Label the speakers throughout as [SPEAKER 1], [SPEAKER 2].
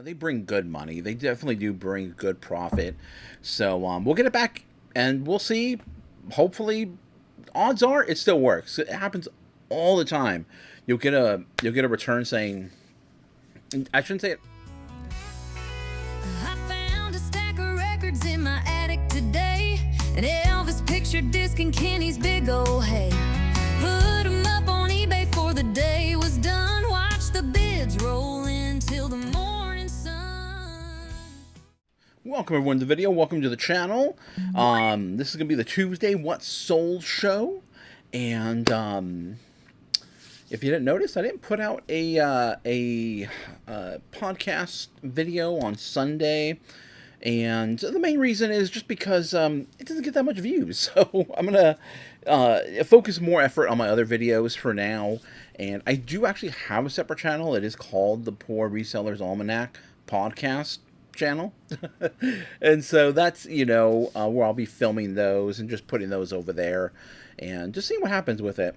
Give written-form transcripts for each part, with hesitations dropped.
[SPEAKER 1] They bring good money. They definitely do bring good profit. So we'll get it back, and we'll see. Hopefully, odds are it still works. It happens all the time. You'll get a return saying, I shouldn't say it.
[SPEAKER 2] I found a stack of records in my attic today, an Elvis picture disc and Kenny's big old hay. Put 'em up on eBay for the day was done. Watch the bids roll in till the morning sun.
[SPEAKER 1] Welcome everyone to the video. Welcome to the channel. This is gonna be the Tuesday What Sold show, and if you didn't notice, I didn't put out a podcast video on Sunday, and the main reason is just because it doesn't get that much views. So I'm gonna focus more effort on my other videos for now. And I do actually have a separate channel. It is called the Poor Resellers Almanac Podcast channel. And so that's, where I'll be filming those and just putting those over there and just seeing what happens with it.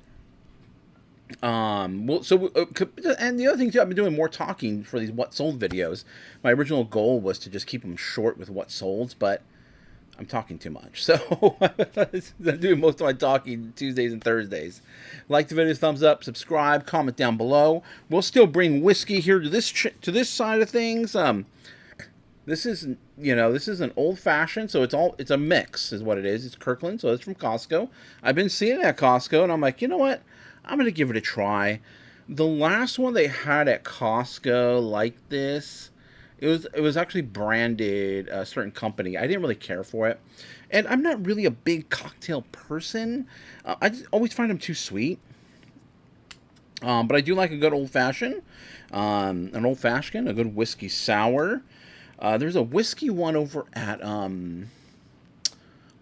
[SPEAKER 1] And the other thing too, I've been doing more talking for these what sold videos. My original goal was to just keep them short with what solds, but I'm talking too much, so I'm doing most of my talking Tuesdays and Thursdays. Like the video, thumbs up, subscribe, comment down below. We'll still bring whiskey here to this side of things. This is an old fashioned, so it's a mix, is what it is. It's Kirkland, so it's from Costco. I've been seeing it at Costco, and I'm like, you know what? I'm gonna give it a try. The last one they had at Costco like this, it was actually branded a certain company. I didn't really care for it, and I'm not really a big cocktail person. I just always find them too sweet. But I do like a good old fashioned, a good whiskey sour. There's a whiskey one over at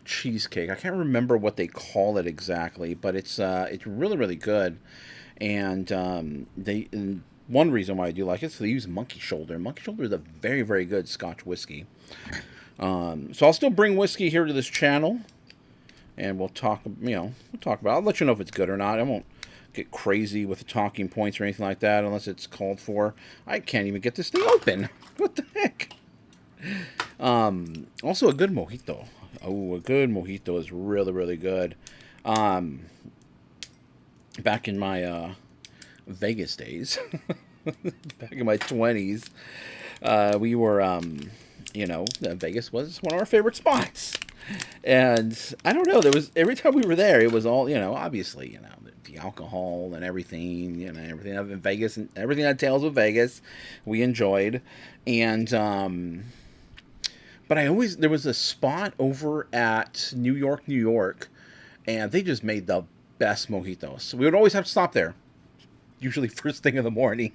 [SPEAKER 1] Cheesecake. I can't remember what they call it exactly, but it's really, really good. And one reason why I do like it is they use Monkey Shoulder. Monkey Shoulder is a very, very good Scotch whiskey. So I'll still bring whiskey here to this channel, and we'll talk about it. I'll let you know if it's good or not. I won't get crazy with the talking points or anything like that unless it's called for. I can't even get this thing open. What the heck? Also a good mojito. Oh, a good mojito is really, really good. Back in my Vegas days, back in my 20s, we were, Vegas was one of our favorite spots. And I don't know, every time we were there, it was all, obviously, the alcohol and everything, everything in Vegas and everything that deals with Vegas, we enjoyed. And, but there was a spot over at New York, and they just made the best mojitos. So we would always have to stop there, usually first thing in the morning.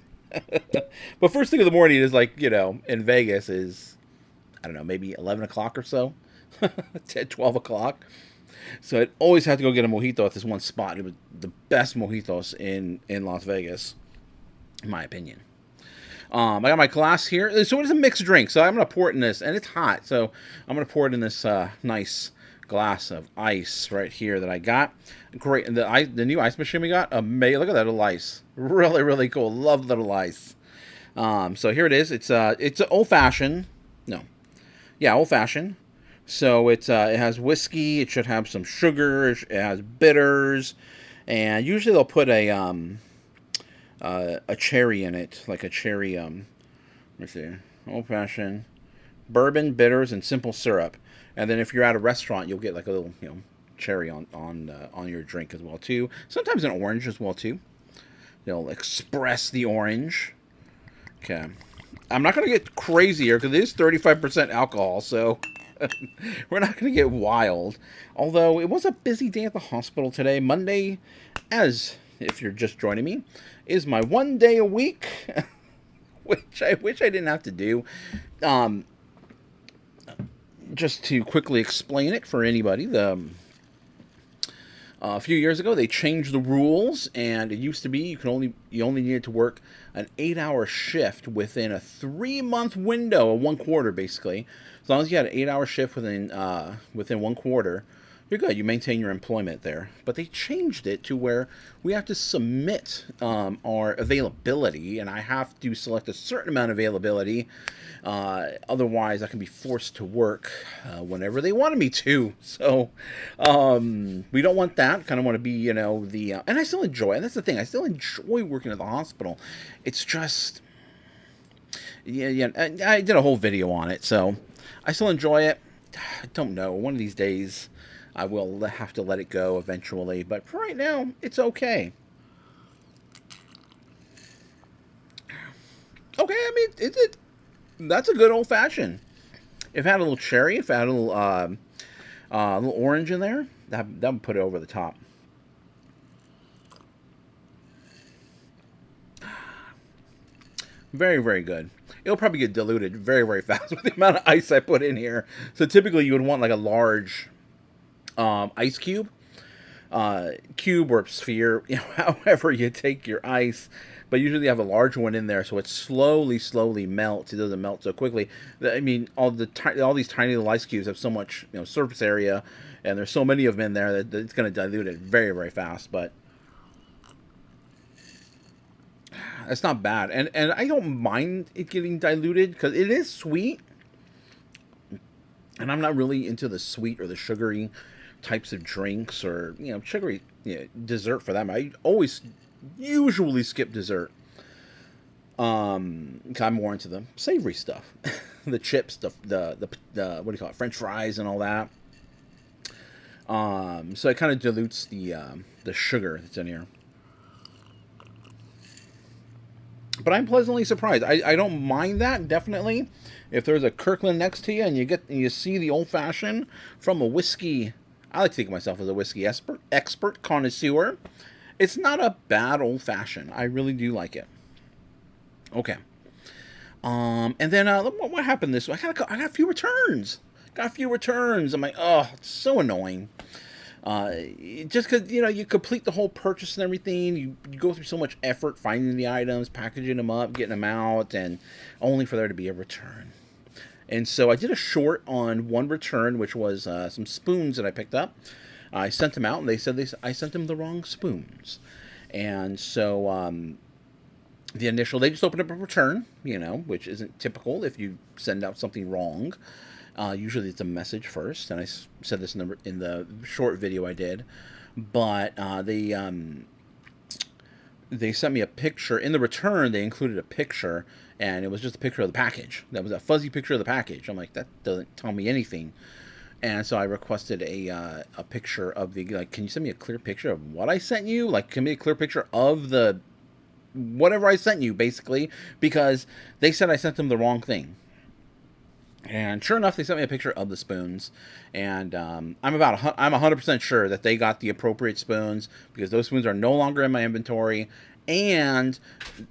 [SPEAKER 1] But first thing in the morning is like, in Vegas is, I don't know, maybe 11 o'clock or so, 10, 12 o'clock. So I'd always have to go get a mojito at this one spot. It was the best mojitos in Las Vegas, in my opinion. I got my glass here. So it is a mixed drink. So I'm going to pour it in this. And it's hot. So I'm going to pour it in this nice glass of ice right here that I got. Great. And the new ice machine we got, amazing. Look at that little ice. Really, really cool. Love little ice. So here it is. It's old-fashioned. No. Yeah, old-fashioned. So it has whiskey. It should have some sugar. It has bitters. And usually they'll put a cherry in it, like a cherry, let me see, old-fashioned, bourbon, bitters, and simple syrup. And then if you're at a restaurant, you'll get like a little, cherry on your drink as well, too. Sometimes an orange as well, too. They'll express the orange. Okay. I'm not going to get crazy here because it is 35% alcohol, so we're not going to get wild. Although it was a busy day at the hospital today. Monday, if you're just joining me, is my one day a week, which I wish I didn't have to do. Just to quickly explain it for anybody, a few years ago they changed the rules, and it used to be you only needed to work an 8-hour shift within a 3-month window of 1 quarter, basically. As long as you had an 8-hour shift within 1 quarter, you're good. You maintain your employment there. But they changed it to where we have to submit our availability, and I have to select a certain amount of availability. Otherwise, I can be forced to work whenever they wanted me to. So we don't want that. Kind of want to be, and I still enjoy it. That's the thing. I still enjoy working at the hospital. It's just, yeah. I did a whole video on it, so I still enjoy it. I don't know. One of these days, I will have to let it go eventually, but for right now, it's okay. Okay, I mean, that's a good old fashioned. If it had a little cherry, if it had a little orange in there, that would put it over the top. Very, very good. It'll probably get diluted very, very fast with the amount of ice I put in here. So typically you would want like a large ice cube or sphere, however you take your ice. But usually you have a large one in there, so it slowly melts. It doesn't melt so quickly. I mean, all these tiny little ice cubes have so much surface area, and there's so many of them in there that it's going to dilute it very, very fast. But it's not bad, and I don't mind it getting diluted because it is sweet, and I'm not really into the sweet or the sugary types of drinks or sugary dessert for that. I usually skip dessert. 'Cause I'm more into the savory stuff, the chips, the what do you call it, French fries and all that. So it kind of dilutes the sugar that's in here. But I'm pleasantly surprised. I don't mind that, definitely. If there's a Kirkland next to you and you see the old fashioned from a whiskey, I like to think of myself as a whiskey expert connoisseur. It's not a bad old fashioned. I really do like it. Okay. And then what happened this week? I got a few returns. I'm like, oh, it's so annoying. Just because you complete the whole purchase and everything, you go through so much effort finding the items, packaging them up, getting them out, and only for there to be a return. And so I did a short on one return, which was some spoons that I picked up. I sent them out, and they said I sent them the wrong spoons. And so they just opened up a return, which isn't typical if you send out something wrong. Usually it's a message first, and I said this in the short video I did. But they sent me a picture. In the return, they included a picture, and it was just a picture of the package. That was a fuzzy picture of the package. I'm like, that doesn't tell me anything. And so I requested a picture of can you send me a clear picture of what I sent you? Like, give me a clear picture of the whatever I sent you, basically, because they said I sent them the wrong thing. And sure enough, they sent me a picture of the spoons, and I'm 100% sure that they got the appropriate spoons, because those spoons are no longer in my inventory. And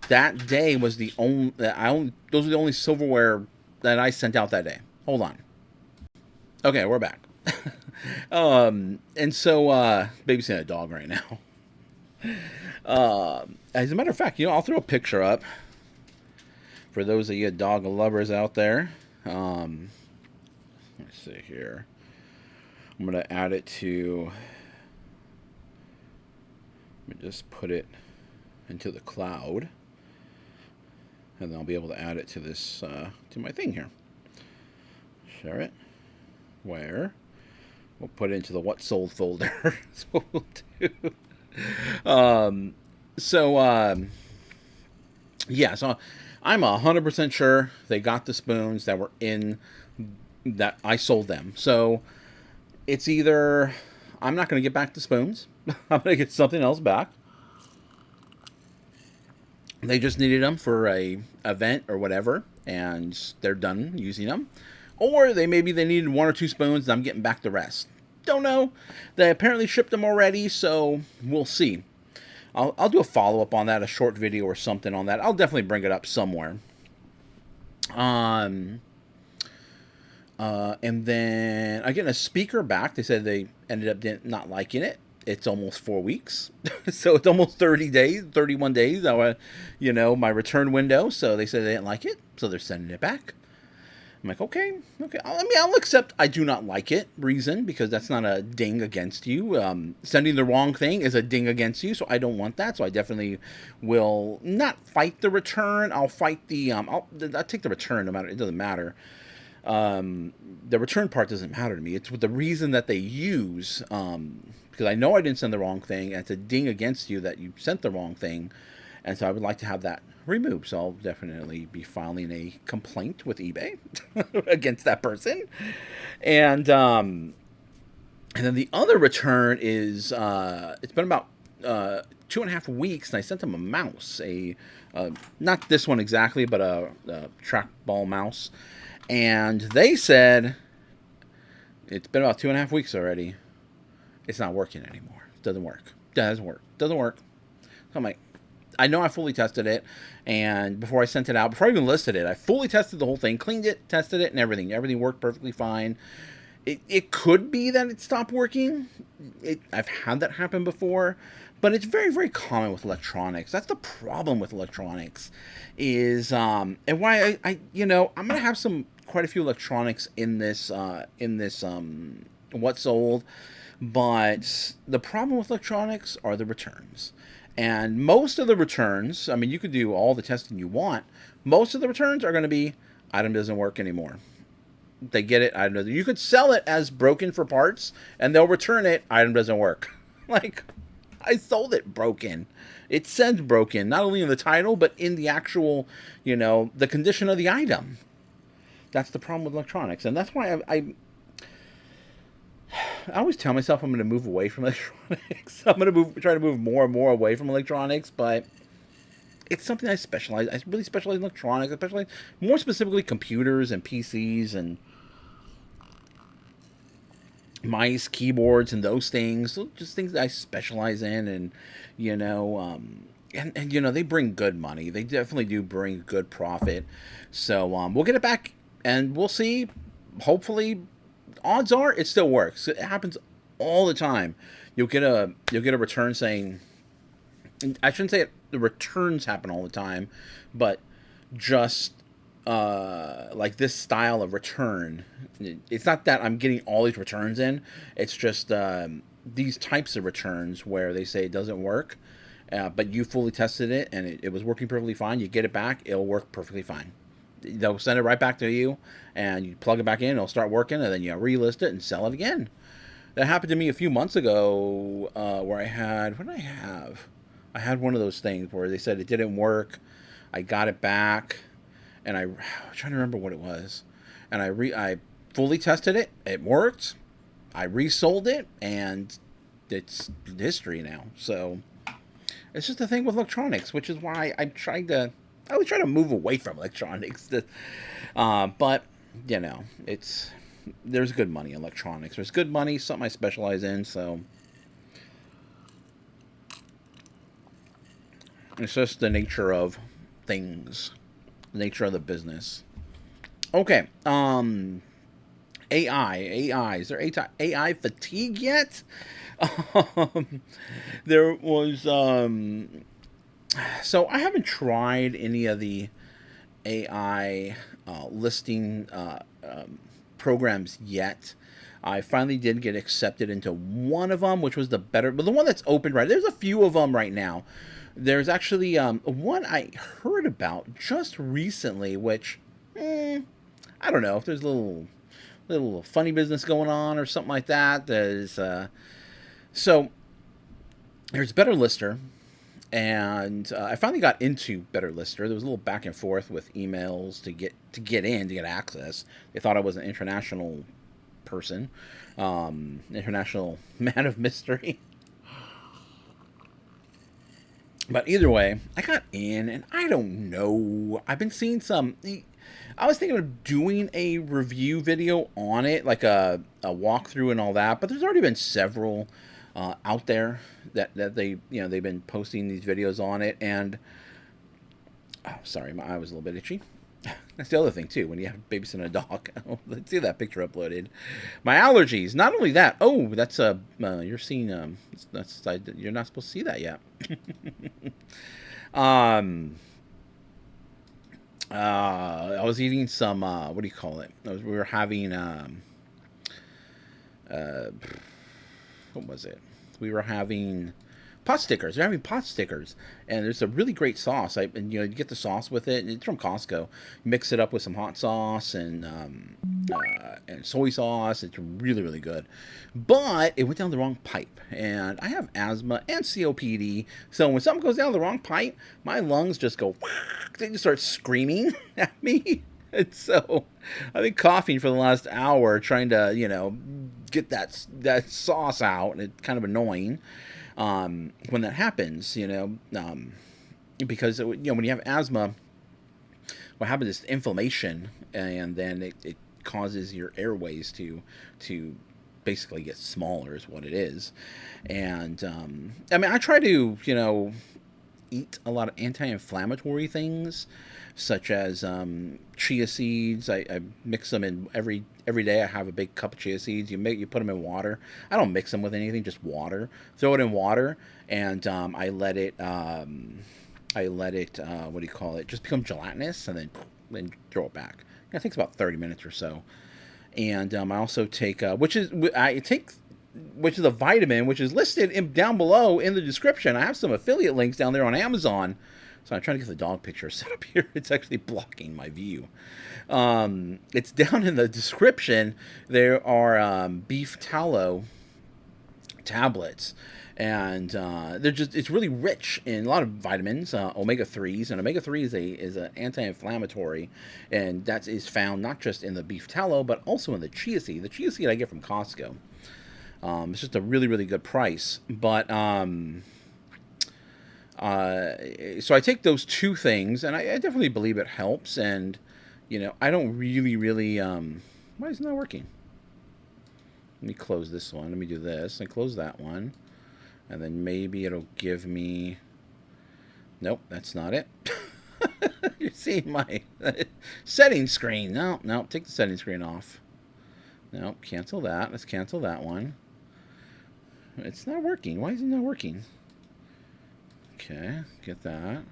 [SPEAKER 1] that day was those were the only silverware that I sent out that day. Hold on. Okay, we're back. And so babysitting a dog right now. As a matter of fact, I'll throw a picture up for those of you dog lovers out there. Let's see here. I'm going to add it to, let me just put it into the cloud, and then I'll be able to add it to this, to my thing here. Share it. Where? We'll put it into the what sold folder. That's what we'll do. Yeah, so I'm 100% sure they got the spoons that were in that I sold them. So it's either I'm not going to get back the spoons. I'm going to get something else back. They just needed them for a event or whatever, and they're done using them. Or maybe they needed one or two spoons, and I'm getting back the rest. Don't know. They apparently shipped them already, so we'll see. I'll do a follow-up on that, a short video or something on that. I'll definitely bring it up somewhere. And then I get a speaker back. They said they ended up not liking it. It's almost 4 weeks. So it's almost 31 days, my return window. So they said they didn't like it, so they're sending it back. I'm like, okay. I'll accept I do not like it reason, because that's not a ding against you. Sending the wrong thing is a ding against you, so I don't want that. So I definitely will not fight the return. I'll fight the I'll take the return no matter. It doesn't matter. The return part doesn't matter to me. It's with the reason that they use. Because I know I didn't send the wrong thing, and it's a ding against you that you sent the wrong thing, and so I would like to have that removed. So I'll definitely be filing a complaint with eBay against that person, and then the other return is it's been about 2.5 weeks, and I sent them a mouse, not this one exactly, but a trackball mouse, and they said it's been about 2.5 weeks already. It's not working anymore. It doesn't work. Doesn't work. So I'm like, I know I fully tested it, and before I sent it out, before I even listed it, I fully tested the whole thing, cleaned it, tested it, and everything. Everything worked perfectly fine. It could be that it stopped working. I've had that happen before, but it's very, very common with electronics. That's the problem with electronics, is and why I'm gonna have quite a few electronics in this what's sold. But the problem with electronics are the returns. And most of the returns, I mean, you could do all the testing you want. Most of the returns are going to be, item doesn't work anymore. They get it, item doesn't. You could sell it as broken for parts, and they'll return it, item doesn't work. Like, I sold it broken. It says broken, not only in the title, but in the actual, the condition of the item. That's the problem with electronics. And that's why I always tell myself I'm going to move away from electronics. I'm going to try to move more and more away from electronics, but it's something I specialize. I really specialize in electronics. I specialize more specifically computers and PCs and mice, keyboards, and those things. So just things that I specialize in, and they bring good money. They definitely do bring good profit. So we'll get it back, and we'll see. Hopefully, odds are it still works. It happens all the time. You'll get a return saying, I shouldn't say the returns happen all the time, but just like this style of return. It's not that I'm getting all these returns in. It's just these types of returns where they say it doesn't work, but you fully tested it and it was working perfectly fine. You get it back, it'll work perfectly fine. They'll send it right back to you, and you plug it back in, it'll start working, and then you relist it and sell it again. That happened to me a few months ago, where I had, what did I have? I had one of those things where they said it didn't work. I got it back, and I'm trying to remember what it was. And I fully tested it. It worked. I resold it, and it's history now. So it's just a thing with electronics, which is why I always try to move away from electronics. But there's good money in electronics. There's good money, something I specialize in. So it's just the nature of things, the nature of the business. Okay. AI. Is there AI fatigue yet? There was. So I haven't tried any of the AI listing programs yet. I finally did get accepted into one of them, which was but the one that's open right. There's a few of them right now. There's actually one I heard about just recently, which I don't know if there's a little funny business going on or something like that. So there's Better Lister. And I finally got into Better Lister. There was a little back and forth with emails to get access. They thought I was an international person, international man of mystery. But either way, I got in, and I don't know. I've been seeing some. I was thinking of doing a review video on it, like a walkthrough and all that. But there's already been several out there that they've been posting these videos on it, and sorry, my eye was a little bit itchy. That's the other thing too, when you have babysitting a dog. Let's see that picture uploaded. My allergies. Not only that. Oh, that's you're seeing you're not supposed to see that yet. I was eating some, what do you call it? We were having, uh, what was it? We were having pot stickers. They're having pot stickers, and there's a really great sauce. And you get the sauce with it. It's from Costco. You mix it up with some hot sauce and soy sauce. It's really really good. But it went down the wrong pipe, and I have asthma and COPD. So when something goes down the wrong pipe, my lungs just go. They just start screaming at me. And so I've been coughing for the last hour trying to, get that sauce out, and it's kind of annoying when that happens, because when you have asthma, what happens is inflammation, and then it causes your airways to basically get smaller, is what it is. And I try to eat a lot of anti-inflammatory things, such as chia seeds. I mix them in every day. I have a big cup of chia seeds. You put them in water. I don't mix them with anything, just water. Throw it in water, and I let it what do you call it? Just become gelatinous, and then throw it back. It takes about 30 minutes or so. And I also take which is a vitamin, which is listed down below in the description. I have some affiliate links down there on Amazon. So I'm trying to get the dog picture set up here. It's actually blocking my view. It's down in the description. There are beef tallow tablets. And it's really rich in a lot of vitamins, omega-3s. And omega-3 is an anti-inflammatory. And that is found not just in the beef tallow, but also in the chia seed. The chia seed I get from Costco. It's just a really, really good price. But so I take those two things, and I definitely believe it helps. And I don't really why isn't that working? Let me close this one. Let me do this and close that one, and then maybe it'll give me. Nope, that's not it. You're seeing my setting screen. No, take the setting screen off. No, cancel that. Let's cancel that one. It's not working. Why is it not working? Okay, get that.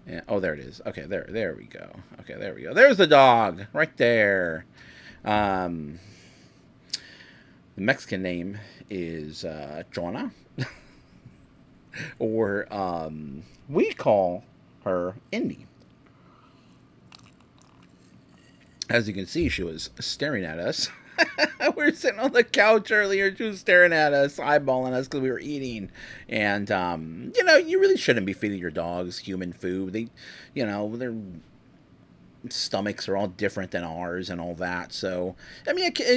[SPEAKER 1] And, oh, there it is. Okay, there we go. Okay, there we go. There's the dog right there. The Mexican name is Jonah, or we call her Indy. As you can see, she was staring at us. We were sitting on the couch earlier. She was staring at us, eyeballing us because we were eating. And, you really shouldn't be feeding your dogs human food. Their stomachs are all different than ours and all that. So,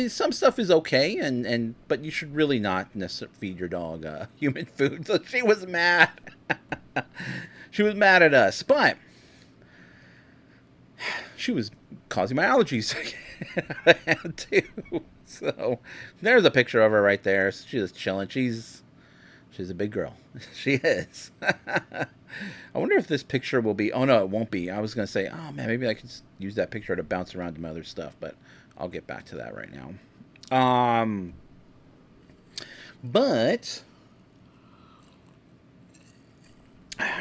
[SPEAKER 1] some stuff is okay, but you should really not necessarily feed your dog human food. So she was mad. She was mad at us, but she was causing my allergies. I had to. So there's a picture of her right there. She's just chilling. She's a big girl. She is. I wonder if this picture will be. Oh no, it won't be. I was gonna say, oh man, maybe I could use that picture to bounce around to my other stuff, but I'll get back to that right now. But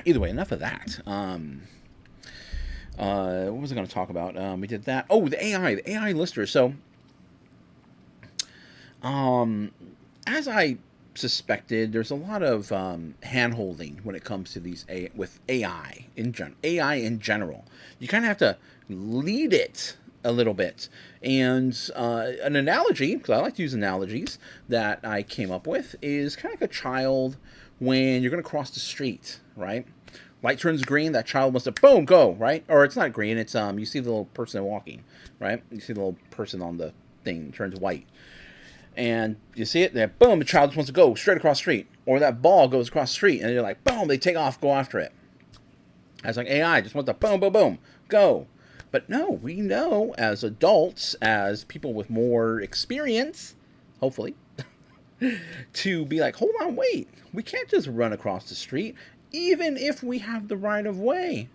[SPEAKER 1] either way, enough of that. What was I going to talk about? We did that. Oh, the AI lister. So, as I suspected, there's a lot of hand-holding when it comes to with AI in general. You kind of have to lead it a little bit. And an analogy, because I like to use analogies, that I came up with is kind of like a child when you're going to cross the street, right? Light turns green, that child wants to, boom, go, right? Or it's not green, it's, you see the little person walking, right? You see the little person on the thing turns white. And you see it, then boom, the child just wants to go straight across the street. Or that ball goes across the street, and you're like, boom, they take off, go after it. It's like AI just wants to boom, boom, boom, go. But no, we know as adults, as people with more experience, hopefully, to be like, hold on, wait, we can't just run across the street. Even if we have the right of way.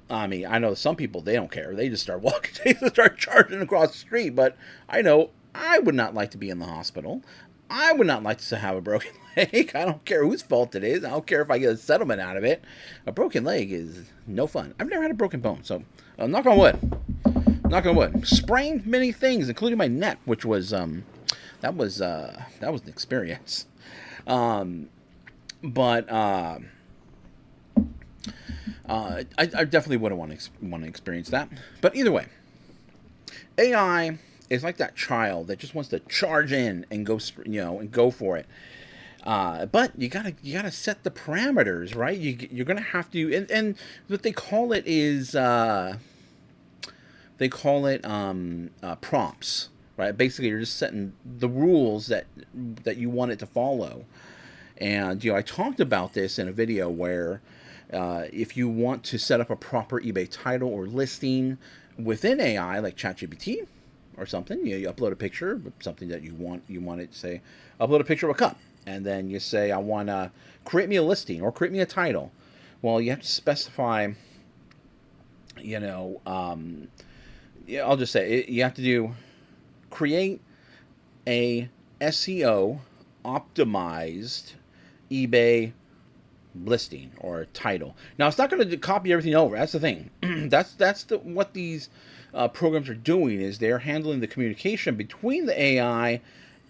[SPEAKER 1] I know some people, they don't care. They just start walking. They just start charging across the street. But I know I would not like to be in the hospital. I would not like to have a broken leg. I don't care whose fault it is. I don't care if I get a settlement out of it. A broken leg is no fun. I've never had a broken bone, so knock on wood. Knock on wood. Sprained many things, including my neck, which was that was an experience. But I definitely wouldn't want to experience that. But either way, AI is like that child that just wants to charge in and go, and go for it. But you gotta set the parameters, right? You're gonna have to, and what they call it is prompts, right? Basically, you're just setting the rules that you want it to follow. And I talked about this in a video where if you want to set up a proper eBay title or listing within AI, like ChatGPT or something, you upload a picture of something that you want it to say, upload a picture of a cup, and then you say, I want to create me a listing or create me a title. Well, you have to specify, I'll just say you have to do create a SEO optimized eBay listing or title. Now, it's not going to copy everything over. That's the thing. that's what these programs are doing, is they're handling the communication between the AI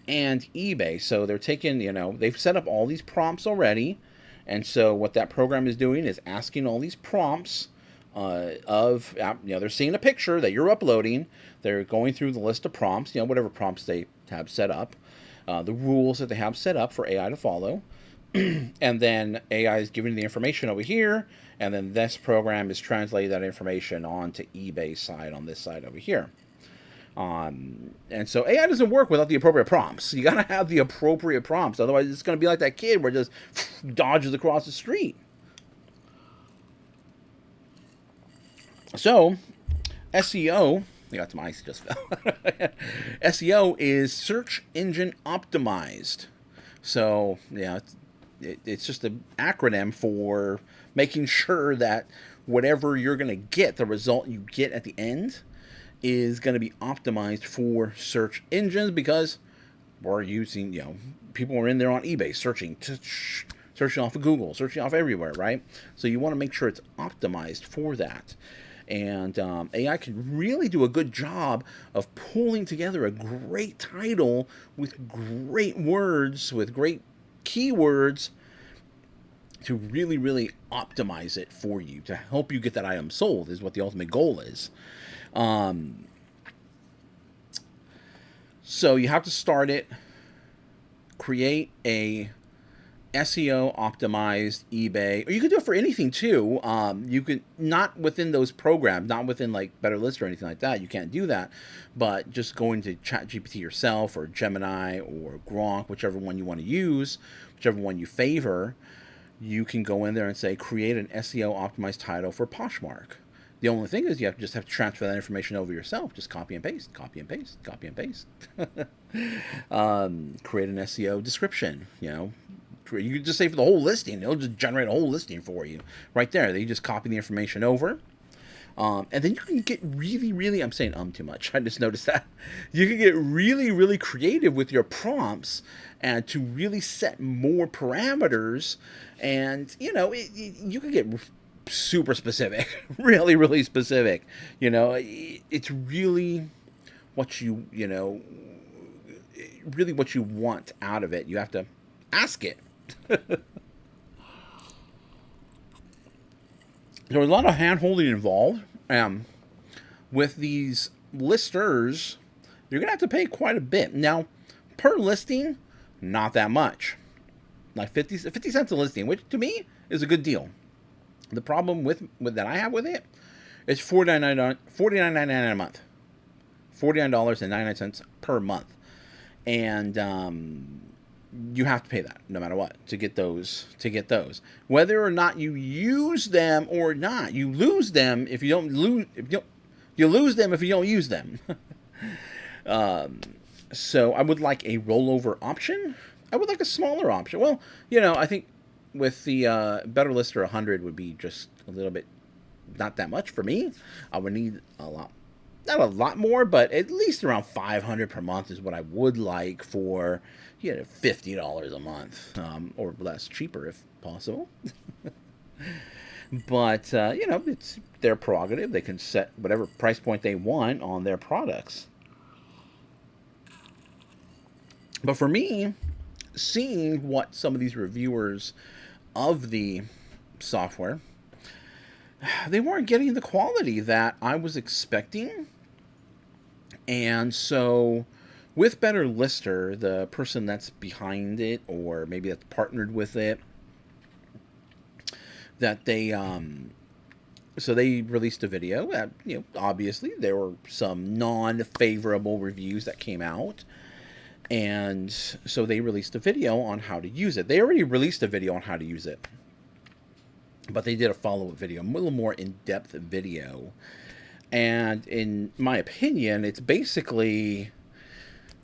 [SPEAKER 1] and eBay. So they're taking, they've set up all these prompts already, and so what that program is doing is asking all these prompts of, they're seeing a picture that you're uploading. They're going through the list of prompts, whatever prompts they have set up, the rules that they have set up for AI to follow. And then AI is giving the information over here, and then this program is translating that information onto eBay's side on this side over here. And so AI doesn't work without the appropriate prompts. You gotta have the appropriate prompts, otherwise it's gonna be like that kid where it just dodges across the street. So SEO, I got some ice just fell. SEO is search engine optimized. So it's just an acronym for making sure that whatever you're going to get, the result you get at the end, is going to be optimized for search engines, because we're using, people are in there on eBay searching off of Google, searching off everywhere, right? So you want to make sure it's optimized for that. And AI can really do a good job of pulling together a great title with great words, with great keywords, to really, really optimize it for you, to help you get that item sold, is what the ultimate goal is. So you have to start it, create a SEO optimized eBay, or you could do it for anything too. You could, not within those programs, not within like Better List or anything like that. You can't do that, but just going to ChatGPT yourself, or Gemini, or Gronk, whichever one you want to use, whichever one you favor. You can go in there and say, create an SEO optimized title for Poshmark. The only thing is you have to transfer that information over yourself. Just copy and paste, copy and paste, copy and paste. Create an SEO description, You can just say for the whole listing. It'll just generate a whole listing for you right there. They just copy the information over. And then you can get really, really, I'm saying too much. I just noticed that. You can get really, really creative with your prompts, and to really set more parameters. And, you can get super specific, really, really specific. It's really what really what you want out of it. You have to ask it. There's a lot of hand-holding involved. With these listers, you're going to have to pay quite a bit. Now, per listing, not that much. Like 50 cents a listing, which to me is a good deal. The problem with that I have with it is $49.99 a month. $49.99 per month. And you have to pay that no matter what to get those. Whether or not you use them or not, you lose them if you don't lose. You lose them if you don't use them. So I would like a rollover option. I would like a smaller option. Well, I think with the Better Lister 100 would be just a little bit, not that much for me. I would need a lot not a lot more, but at least around 500 per month is what I would like for, $50 a month, or less, cheaper if possible. But it's their prerogative. They can set whatever price point they want on their products. But for me, seeing what some of these reviewers of the software, they weren't getting the quality that I was expecting. And so with Better Lister, the person that's behind it, or maybe that's partnered with it, that they so they released a video. Obviously there were some non-favorable reviews that came out, and so they released a video on how to use it. They already released a video on how to use it, but they did a follow-up video, a little more in-depth video. And in my opinion, it's basically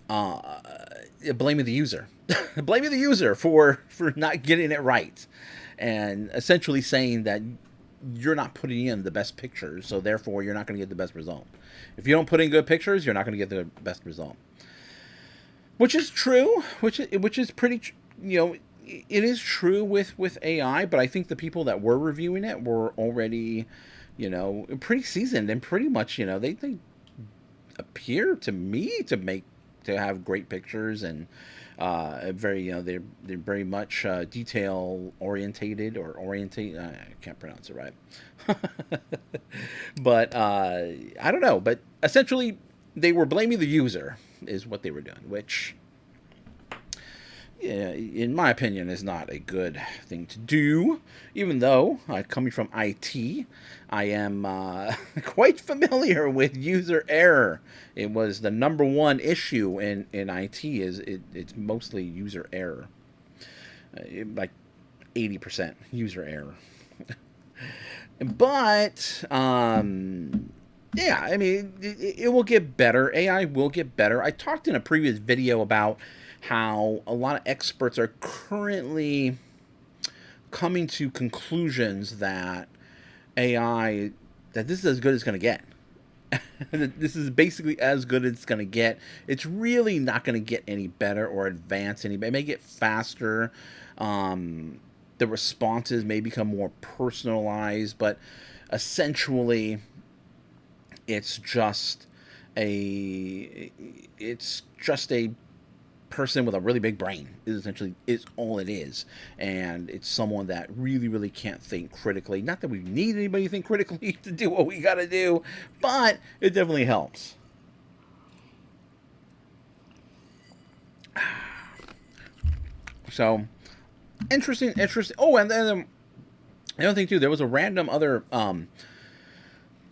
[SPEAKER 1] blaming the user. Blaming the user for not getting it right. And essentially saying that you're not putting in the best pictures, so therefore you're not going to get the best result. If you don't put in good pictures, you're not going to get the best result. Which is true, which is pretty, it is true with AI, but I think the people that were reviewing it were already, pretty seasoned, and pretty much, they appear to me to have great pictures, and very, they're very much detail orientated, or orientate. I can't pronounce it right. But I don't know. But essentially, they were blaming the user is what they were doing, which, in my opinion, is not a good thing to do. Even though, coming from IT, I am quite familiar with user error. It was the number one issue in IT. It's mostly user error, like 80% user error. But yeah, I mean, it will get better. AI will get better. I talked in a previous video about how a lot of experts are currently coming to conclusions that AI, that this is as good as it's going to get. This is basically as good as it's going to get. It's really not going to get any better or advance any. It may get faster. The responses may become more personalized, but essentially, it's just a person with a really big brain is all it is. And it's someone that really can't think critically. Not that we need anybody to think critically to do what we got to do, but it definitely helps. So interesting. Oh, and then the other thing too, there was a random other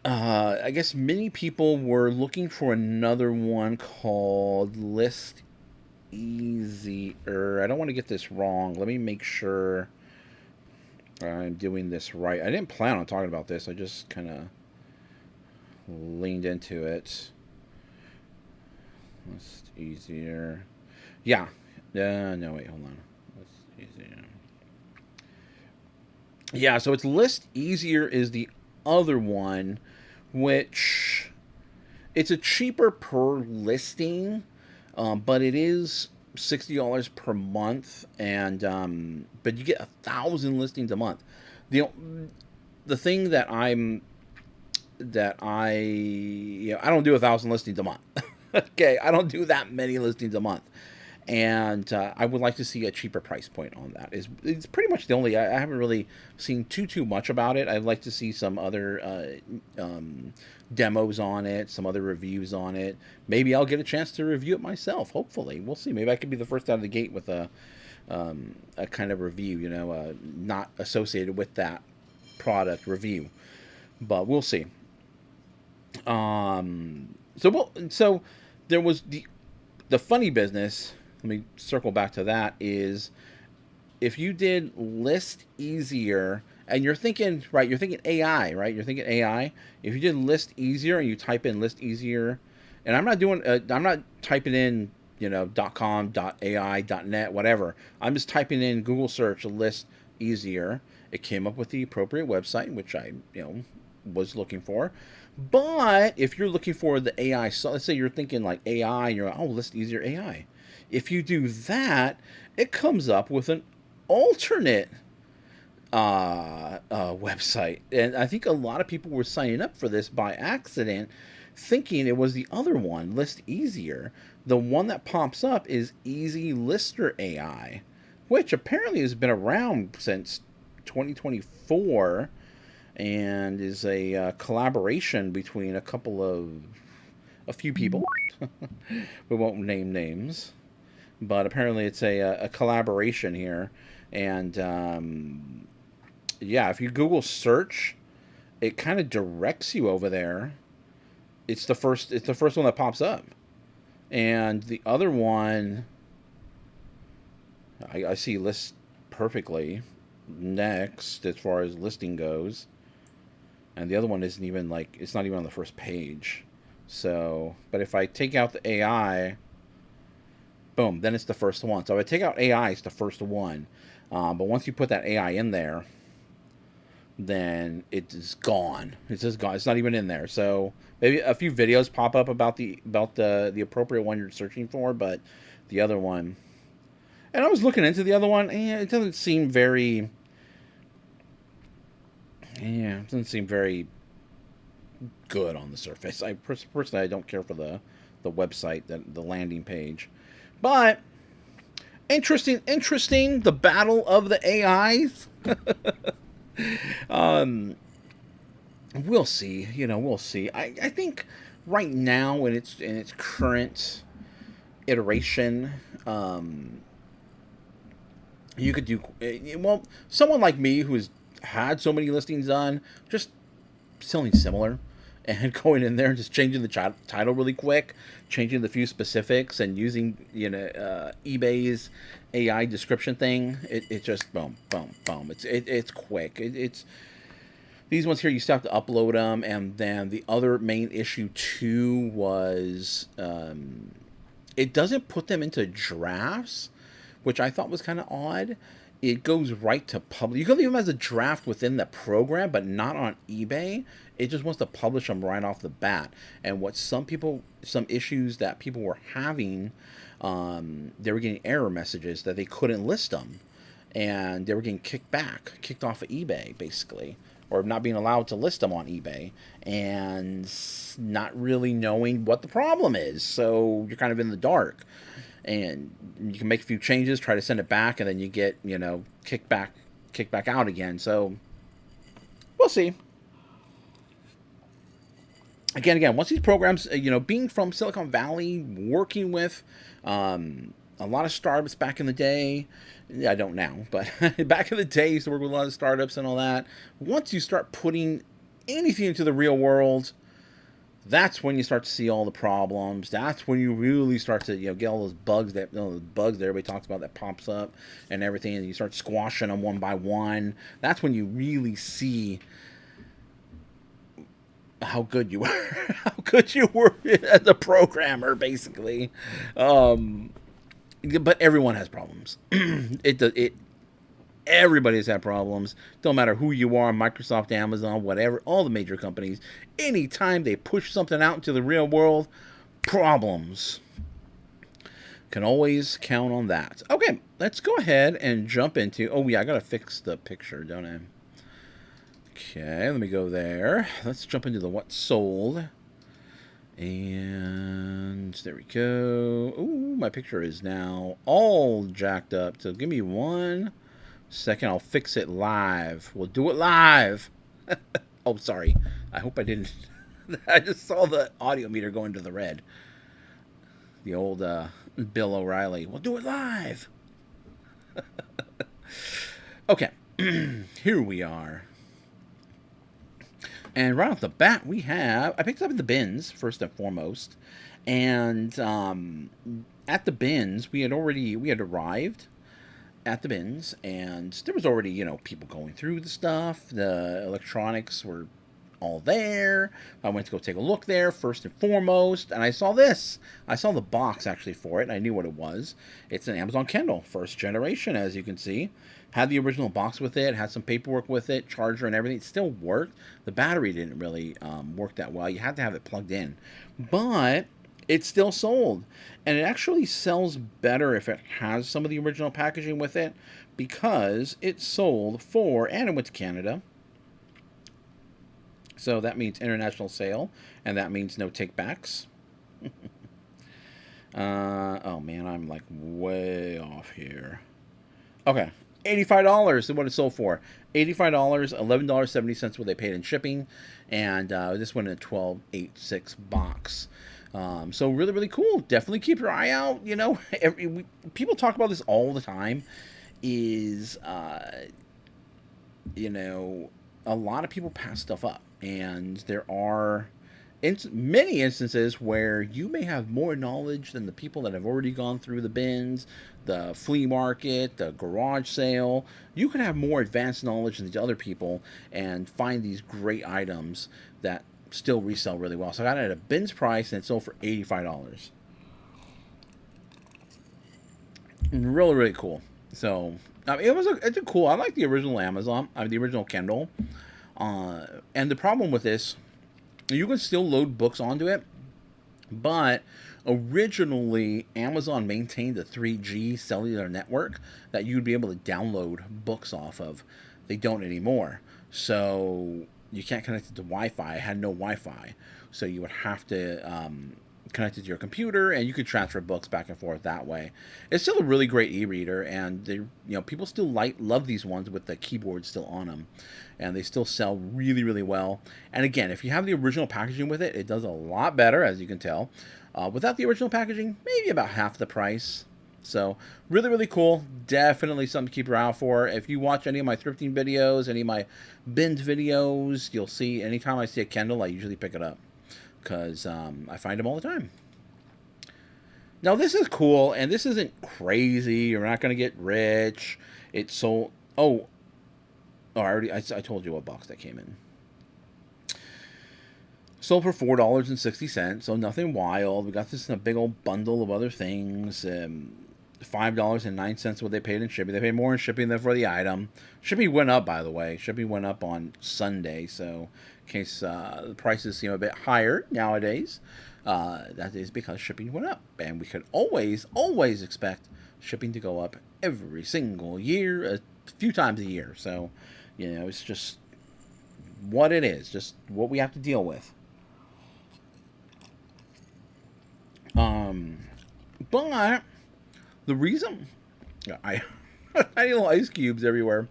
[SPEAKER 1] I guess many people were looking for another one called List Easier. I don't want to get this wrong. Let me make sure I'm doing this right. I didn't plan on talking about this. I just kind of leaned into it. List Easier. Yeah. No, wait, hold on. List Easier. Yeah, so it's List Easier is the other one, which it's a cheaper per listing, but it is $60 per month, and but you get 1,000 listings a month. The thing that I I don't do 1,000 listings a month. Okay, I don't do that many listings a month. And I would like to see a cheaper price point on that. It's pretty much the only. I haven't really seen too much about it. I'd like to see some other demos on it, some other reviews on it. Maybe I'll get a chance to review it myself. Hopefully, we'll see. Maybe I could be the first out of the gate with a kind of review. Not associated with that product review, but we'll see. So there was the funny business. Let me circle back to that. Is if you did List Easier, and you're thinking AI, right? You're thinking AI. If you did List Easier and you type in List Easier, and I'm not typing in .com, .ai, .net, whatever. I'm just typing in Google search List Easier. It came up with the appropriate website, which I was looking for. But if you're looking for the AI, so let's say you're thinking like AI, and you're like, oh, list easier AI. If you do that, it comes up with an alternate website. And I think a lot of people were signing up for this by accident, thinking it was the other one, List Easier. The one that pops up is Easy Lister AI, which apparently has been around since 2024 and is a collaboration between a few people. We won't name names, but apparently it's a collaboration here. And yeah, if you Google search, it kind of directs you over there. It's the first one that pops up, and the other one I see lists perfectly next as far as listing goes, and the other one isn't even like, it's not even on the first page. So, but if I take out the AI, boom, then it's the first one. So if I take out AI, it's the first one. But once you put that AI in there, then it's gone. It's just gone. It's not even in there. So maybe a few videos pop up about the appropriate one you're searching for, but the other one. And I was looking into the other one, and it doesn't seem very. Yeah, it doesn't seem very good on the surface. I personally, I don't care for the website, the landing page, but interesting. The battle of the AIs. We'll see. We'll see. I think right now in its current iteration, you could do well. Someone like me who's had so many listings done, just selling similar, and going in there and just changing the title really quick, changing the few specifics, and using eBay's AI description thing. It just boom, boom, boom. It's quick. It's these ones here, you still have to upload them, and then the other main issue too was it doesn't put them into drafts, which I thought was kind of odd. It goes right to publish. You can leave them as a draft within the program, but not on eBay. It just wants to publish them right off the bat. And what some issues that people were having, they were getting error messages that they couldn't list them, and they were getting kicked off of eBay, basically, or not being allowed to list them on eBay, and not really knowing what the problem is. So you're kind of in the dark. And you can make a few changes, try to send it back, and then you get, kicked back out again. So we'll see. Again, once these programs, being from Silicon Valley, working with a lot of startups back in the day. I don't now, but back in the day, I used to work with a lot of startups and all that. Once you start putting anything into the real world, that's when you start to see all the problems. That's when you really start to get all those bugs that everybody talks about that pops up and everything, and you start squashing them one by one. That's when you really see how good you were, as a programmer, basically. But everyone has problems. Everybody has had problems. Don't matter who you are, Microsoft, Amazon, whatever, all the major companies. Anytime they push something out into the real world, problems. Can always count on that. Okay, let's go ahead and jump into... Oh, yeah, I got to fix the picture, don't I? Okay, let me go there. Let's jump into the what sold. And there we go. Ooh, my picture is now all jacked up. So give me 1 second. I'll fix it live. We'll do it live. Oh, sorry. I hope I didn't. I just saw the audio meter go into the red. The old Bill O'Reilly. We'll do it live. Okay. Here we are. And right off the bat, I picked up at the bins, first and foremost. And at the bins, we had arrived at the bins, and there was already, people going through the stuff. The electronics were all there. I went to go take a look there first and foremost, and I saw this. I saw the box actually for it, and I knew what it was. It's an Amazon Kindle, first generation, as you can see. Had the original box with it, had some paperwork with it, charger and everything. It still worked. The battery didn't really work that well. You had to have it plugged in. But it still sold. And it actually sells better if it has some of the original packaging with it, because it sold for, and it went to Canada. So that means international sale, and that means no takebacks. Oh man, I'm like way off here. Okay, $85 is what it sold for. $85, $11.70 what they paid in shipping, and this went in a 12.86 box. So really, really cool. Definitely keep your eye out. You know, people talk about this all the time. Is you know, a lot of people pass stuff up, and there are many instances where you may have more knowledge than the people that have already gone through the bins, the flea market, the garage sale. You could have more advanced knowledge than the other people and find these great items that still resell really well. So I got it at a bins price, and it sold for $85. Really, really cool. So it's a cool. I like the original Amazon, the original Kindle. And the problem with this, you can still load books onto it, but originally Amazon maintained a 3G cellular network that you'd be able to download books off of. They don't anymore. So you can't connect it to Wi-Fi. I had no Wi-Fi. So you would have to connect it to your computer, and you could transfer books back and forth that way. It's still a really great e-reader, and they, people still love these ones with the keyboard still on them, and they still sell really, really well. And again, if you have the original packaging with it, it does a lot better, as you can tell. Without the original packaging, maybe about half the price. So really, really cool. Definitely something to keep your eye out for. If you watch any of my thrifting videos, any of my bins videos, you'll see anytime I see a Kindle, I usually pick it up, because I find them all the time. Now this is cool, and this isn't crazy. You're not going to get rich. It sold. I told you what box that came in. Sold for $4.60, so nothing wild. We got this in a big old bundle of other things. $5.09 what they paid in shipping. They paid more in shipping than for the item. Shipping went up, by the way. Shipping went up on Sunday, so in case the prices seem a bit higher nowadays, that is because shipping went up. And we could always expect shipping to go up every single year, a few times a year. So, it's just what it is, just what we have to deal with. But the reason I tiny little ice cubes everywhere.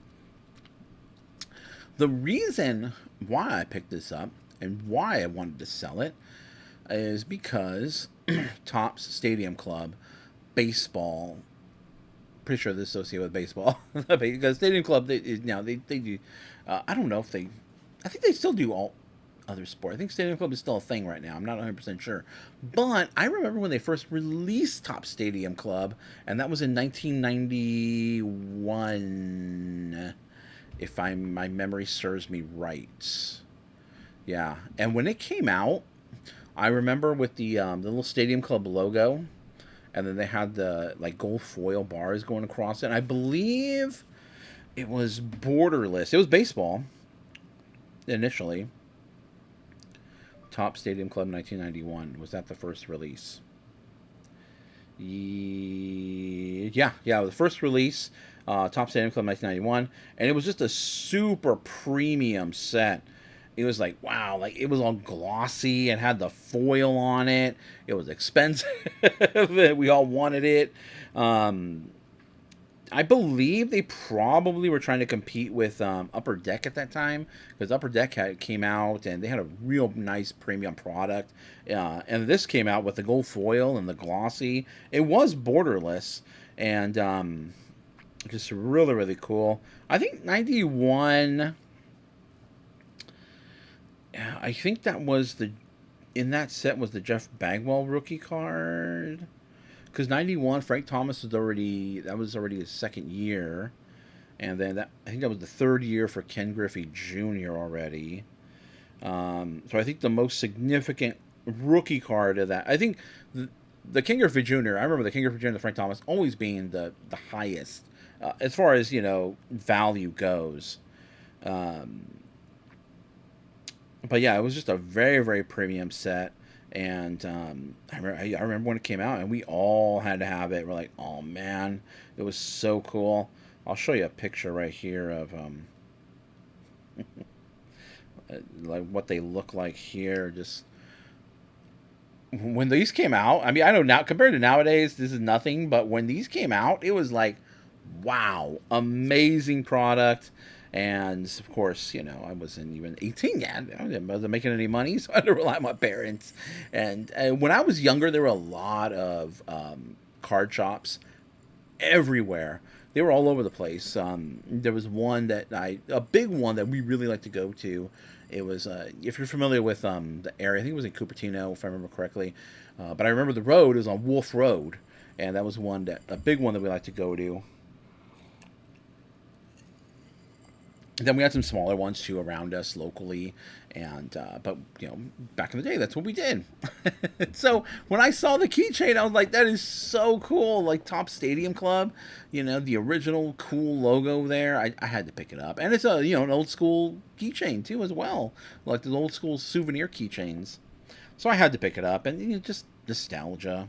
[SPEAKER 1] The reason why I picked this up and why I wanted to sell it is because Topps Stadium Club baseball. Pretty sure this is associated with baseball because Stadium Club they do. I don't know if they. I think they still do all other sport. I think Stadium Club is still a thing right now. I'm not 100% sure. But I remember when they first released Topps Stadium Club, and that was in 1991, if my memory serves me right. Yeah, and when it came out, I remember with the little Stadium Club logo, and then they had the gold foil bars going across it. And I believe it was borderless. It was baseball initially. Topps Stadium Club 1991. Was that the first release? Yeah, the first release, Topps Stadium Club 1991, and it was just a super premium set. It was wow, it was all glossy and had the foil on it. It was expensive. We all wanted it. I believe they probably were trying to compete with Upper Deck at that time, because Upper Deck came out and they had a real nice premium product. And this came out with the gold foil and the glossy. It was borderless, and just really, really cool. I think 91... I think that was in that set was the Jeff Bagwell rookie card. Because 91, Frank Thomas was already his second year. And then I think that was the third year for Ken Griffey Jr. already. So I think the most significant rookie card of that, I think the King Griffey Jr., I remember the King Griffey Jr. and the Frank Thomas always being the highest as far as, value goes. But yeah, it was just a very, very premium set. And I remember when it came out, and we all had to have it. We're like, oh man, it was so cool. I'll show you a picture right here of like what they look like here. Just when these came out, I mean, I know now compared to nowadays, this is nothing. But when these came out, it was like, wow, amazing product. And of course, I wasn't even 18 yet. I wasn't making any money, so I had to rely on my parents. And when I was younger, there were a lot of card shops everywhere. They were all over the place. There was one a big one that we really like to go to. It was, if you're familiar with the area, I think it was in Cupertino, if I remember correctly. But I remember the road was on Wolf Road, and that was a big one that we like to go to. Then we had some smaller ones too around us locally, and but back in the day, that's what we did. So when I saw the keychain, I was like, "That is so cool!" Like Top Stadium Club, the original cool logo there. I had to pick it up, and it's an old school keychain too as well, like the old school souvenir keychains. So I had to pick it up, and just nostalgia.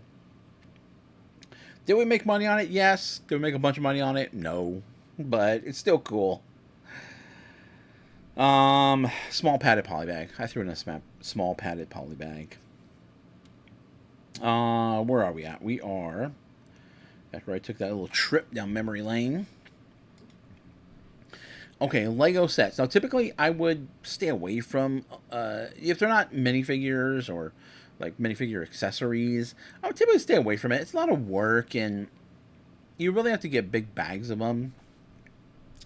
[SPEAKER 1] Did we make money on it? Yes. Did we make a bunch of money on it? No, but it's still cool. Small padded poly bag. I threw in a small padded poly bag. Where are we at? We are after I took that little trip down memory lane. Okay, Lego sets. Now, typically, I would stay away from if they're not minifigures or like minifigure accessories. I would typically stay away from it. It's a lot of work, and you really have to get big bags of them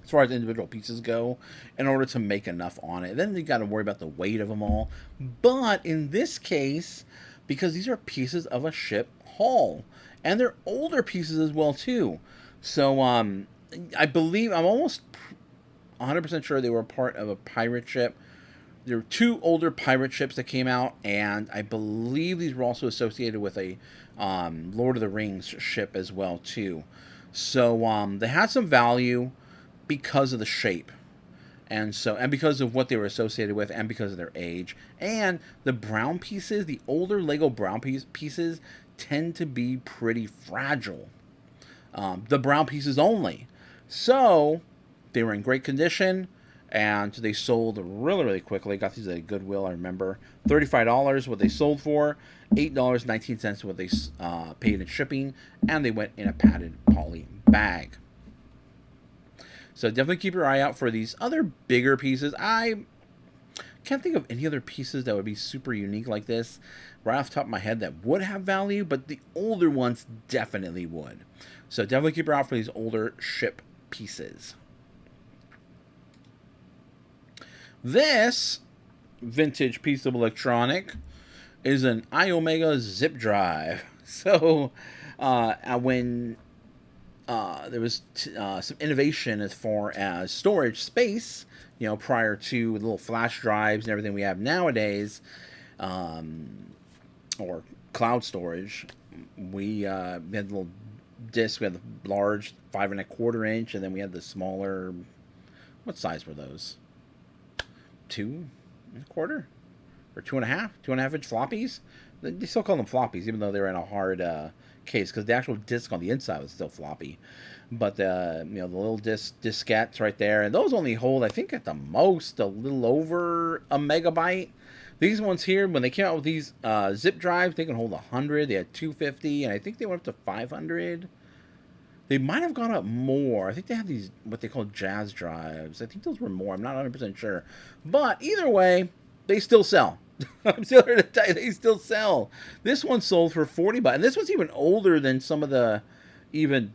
[SPEAKER 1] as far as individual pieces go, in order to make enough on it. Then you got to worry about the weight of them all. But in this case, because these are pieces of a ship hull, and they're older pieces as well too. So I believe I'm almost 100% sure they were part of a pirate ship. There were 2 older pirate ships that came out, and I believe these were also associated with a Lord of the Rings ship as well too. So they had some value because of the shape, and because of what they were associated with, and because of their age. And the brown pieces, the older Lego brown pieces tend to be pretty fragile. The brown pieces only. So they were in great condition, and they sold really, really quickly. Got these at Goodwill, I remember. $35 what they sold for, $8.19 what they paid in shipping, and they went in a padded poly bag. So definitely keep your eye out for these other bigger pieces. I can't think of any other pieces that would be super unique like this right off the top of my head that would have value, but the older ones definitely would. So definitely keep your eye out for these older ship pieces. This vintage piece of electronic is an iOmega zip drive. So when there was some innovation as far as storage space, prior to the little flash drives and everything we have nowadays, or cloud storage. We had a little disc. We had the large 5 1/4 inch, and then we had the smaller. What size were those? 2 1/4 or 2.5? 2.5 inch floppies. They still call them floppies, even though they're in a hard case, because the actual disc on the inside was still floppy. But the little diskettes right there, and those only hold, I think, at the most a little over a megabyte. These ones here, when they came out with these zip drives, they can hold 100. They had 250, and I think they went up to 500. They might have gone up more. I think they have these, what they call jazz drives. I think those were more. I'm not 100% sure. But either way, they still sell. I'm still here to tell you, they still sell. This one sold for $40, and this one's even older than some of the even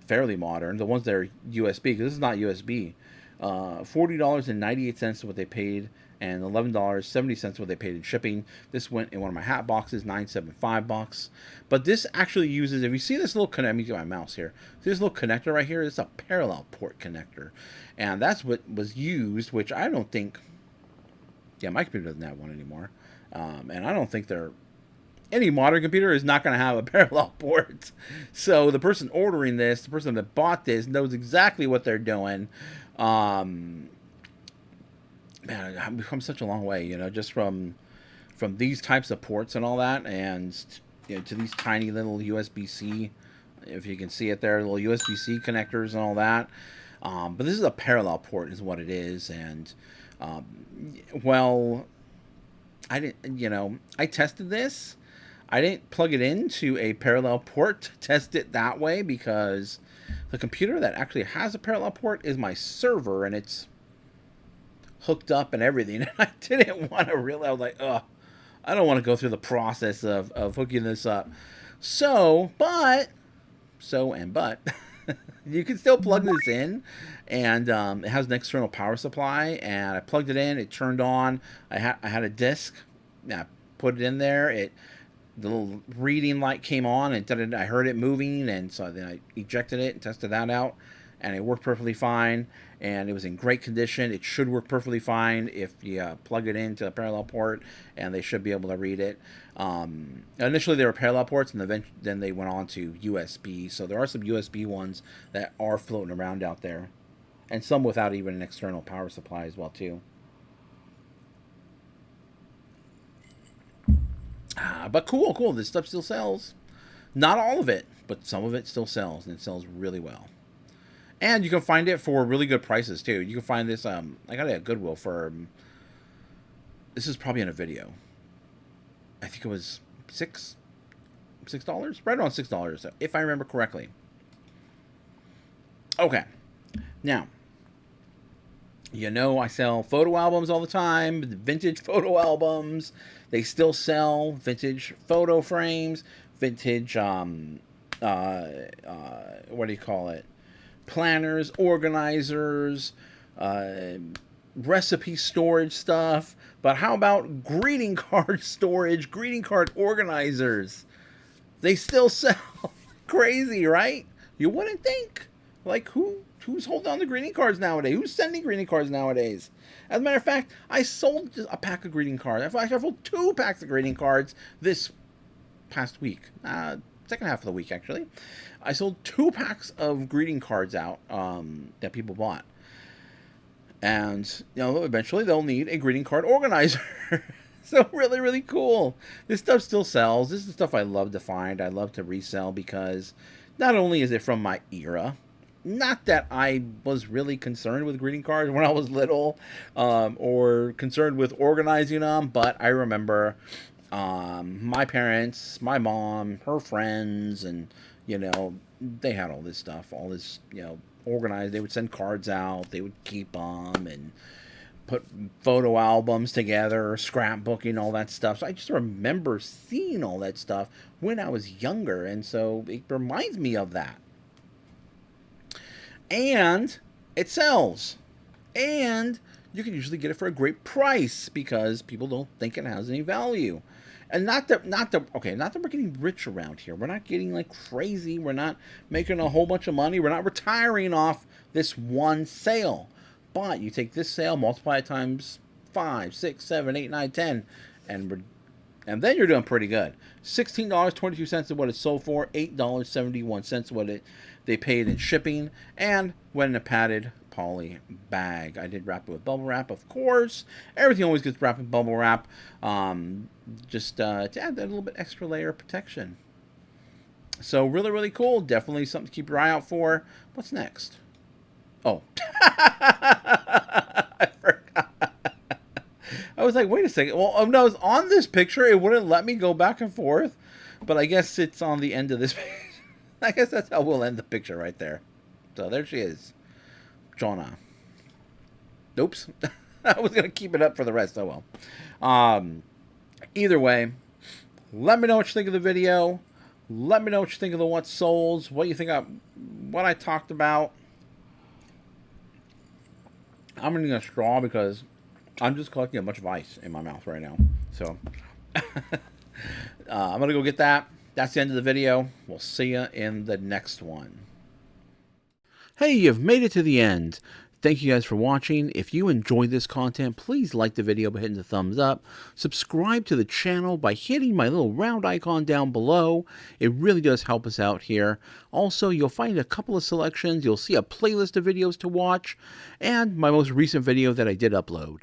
[SPEAKER 1] fairly modern, the ones that are USB, because this is not USB. $40.98 is what they paid, and $11.70 what they paid in shipping. This went in one of my hat boxes, $975. But this actually uses, if you see this little connector, let me get my mouse here. See this little connector right here? It's a parallel port connector, and that's what was used, which I don't think Yeah, my computer doesn't have one anymore. And I don't think any modern computer is not going to have a parallel port. So the person ordering this, the person that bought this, knows exactly what they're doing. Man, I've become such a long way, just from these types of ports and all that, and to these tiny little USB-C, if you can see it there, little USB-C connectors and all that. But this is a parallel port, is what it is, and well, I didn't, I tested this. I didn't plug it into a parallel port to test it that way, because the computer that actually has a parallel port is my server, and it's hooked up and everything. And I didn't want to really, I was like, ugh, I don't want to go through the process of hooking this up. But you can still plug this in, and it has an external power supply, and I plugged it in, it turned on. I had a disc, I put it in there, the little reading light came on, and I heard it moving, and so then I ejected it and tested that out, and it worked perfectly fine, and it was in great condition. It should work perfectly fine if you plug it into a parallel port, and they should be able to read it. Initially they were parallel ports, and then they went on to USB, so there are some USB ones that are floating around out there, and some without even an external power supply as well too. But cool. This stuff still sells. Not all of it, but some of it still sells, and it sells really well. And you can find it for really good prices too. You can find this. I got it at Goodwill for. This is probably in a video. I think it was $6, right around $6, if I remember correctly. Okay, now. I sell photo albums all the time, vintage photo albums. They still sell vintage photo frames, vintage, what do you call it? Planners, organizers, recipe storage stuff. But how about greeting card storage, greeting card organizers? They still sell. Crazy, right? You wouldn't think. Like, who's holding on to greeting cards nowadays? Who's sending greeting cards nowadays? As a matter of fact, I sold a pack of greeting cards. In fact, I sold 2 packs of greeting cards this past week. Second half of the week, actually. I sold 2 packs of greeting cards out that people bought. And, eventually they'll need a greeting card organizer. So really, really cool. This stuff still sells. This is the stuff I love to find. I love to resell, because not only is it from my era, not that I was really concerned with greeting cards when I was little, or concerned with organizing them, but I remember my parents, my mom, her friends, and, they had all this stuff, organized. They would send cards out, they would keep them, and put photo albums together, scrapbooking, all that stuff. So I just remember seeing all that stuff when I was younger, and so it reminds me of that. And it sells. And you can usually get it for a great price, because people don't think it has any value. And not that we're getting rich around here. We're not getting like crazy. We're not making a whole bunch of money. We're not retiring off this one sale. But you take this sale, multiply it times 5, 6, 7, 8, 9, 10, and then you're doing pretty good. $16.22 is what it sold for. $8.71 what they paid in shipping, and went in a padded poly bag. I did wrap it with bubble wrap, of course. Everything always gets wrapped in bubble wrap, just to add that little bit extra layer of protection. So really, really cool. Definitely something to keep your eye out for. What's next? Oh. I forgot. I was like, wait a second. Well, no, it was on this picture. It wouldn't let me go back and forth. But I guess it's on the end of this page. I guess that's how we'll end the picture right there. So there she is. Jonah. Oops. I was going to keep it up for the rest. Oh, well. Either way, let me know what you think of the video. Let me know what you think of the what souls. What you think of what I talked about. I'm eating a straw because I'm just collecting a bunch of ice in my mouth right now. So I'm going to go get that. That's the end of the video. We'll see you in the next one. Hey, you've made it to the end. Thank you guys for watching. If you enjoyed this content, please like the video by hitting the thumbs up. Subscribe to the channel by hitting my little round icon down below. It really does help us out here. Also, you'll find a couple of selections. You'll see a playlist of videos to watch and my most recent video that I did upload.